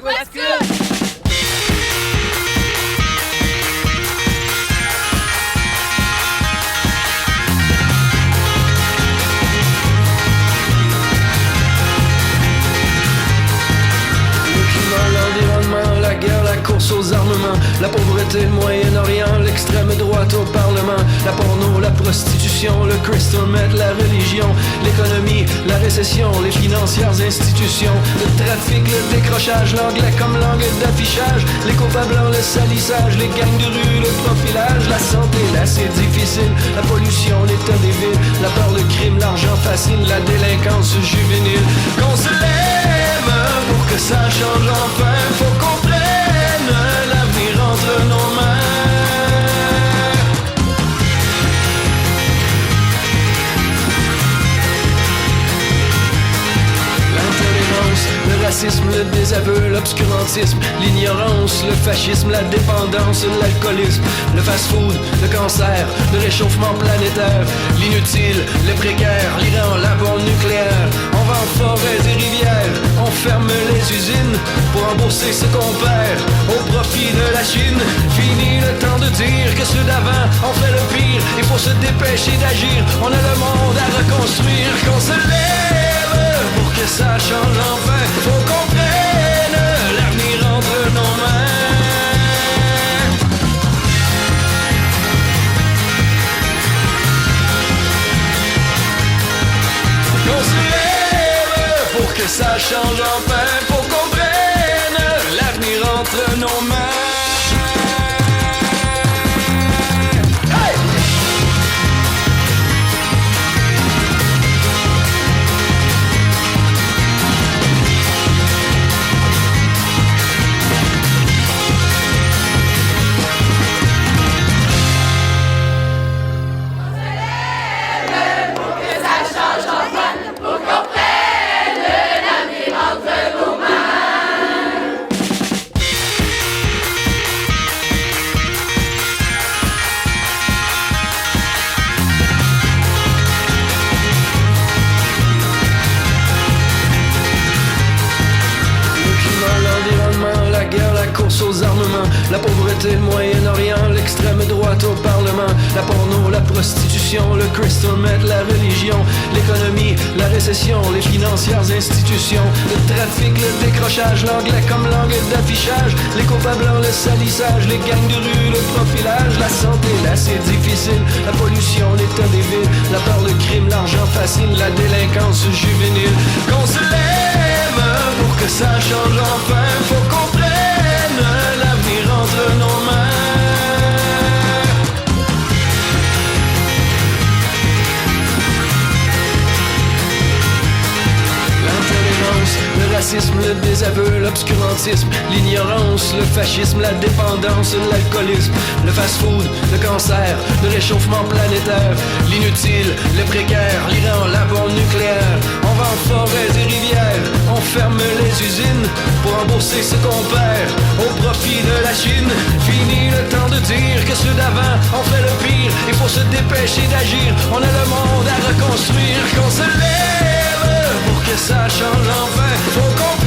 What's good? L'environnement, la guerre, la course aux armements, la pauvreté, le Moyen-Orient, l'extrême droite au Parlement, la porno, la prostitution, le crystal meth, la religion, l'économie, la récession, les financières institutions, le trafic, le décrochage, l'anglais comme langue d'affichage, les copains blancs, le salissage, les gangs de rue, le profilage, la santé, là c'est difficile, la pollution, l'état des villes, la peur, le crime, l'argent facile, la délinquance juvénile, qu'on se lève pour que ça change enfin, faut qu'on prenne l'avenir entre nos mains. L'intolérance, le racisme, le désaveu, l'obscurantisme, l'ignorance, le fascisme, la dépendance, l'alcoolisme, le fast-food, le cancer, le réchauffement planétaire, l'inutile, le précaire, l'Iran, la bombe nucléaire. On va en forêts et rivières, on ferme les usines pour rembourser ce qu'on perd au profit de la Chine. Fini le temps de dire que ceux d'avant ont fait le pire. Il faut se dépêcher d'agir, on a le monde à reconstruire. Qu'on se lève pour que ça change enfin. Faut qu'on prenne l'avenir entre nos mains. Qu'on se lève pour que ça change enfin. Faut qu'on prenne l'avenir entre nos mains. Aux armements, la pauvreté, le Moyen-Orient, l'extrême droite au Parlement, la porno, la prostitution, le crystal meth, la religion, l'économie, la récession, les financières institutions, le trafic, le décrochage, l'anglais comme langue d'affichage, les copains blancs, le salissage, les gangs de rue, le profilage, la santé, là c'est difficile, la pollution, l'état des villes, la peur, le crime, l'argent facile, la délinquance juvénile. Qu'on se lève pour que ça change enfin, faut qu'on prenne l'avenir entre nos mains. L'intolérance, le racisme, le désaveu, l'obscurantisme, l'ignorance, le fascisme, la dépendance, l'alcoolisme, le fast-food, le cancer, le réchauffement planétaire, l'inutile, le précaire, l'Iran, la bombe nucléaire. On va en forêts et rivières, on ferme les usines pour rembourser ce qu'on perd au profit de la Chine. Fini le temps de dire que ceux d'avant ont fait le pire. Il faut se dépêcher d'agir, on a le monde à reconstruire. Qu'on se lève pour que ça change enfin. Faut qu'on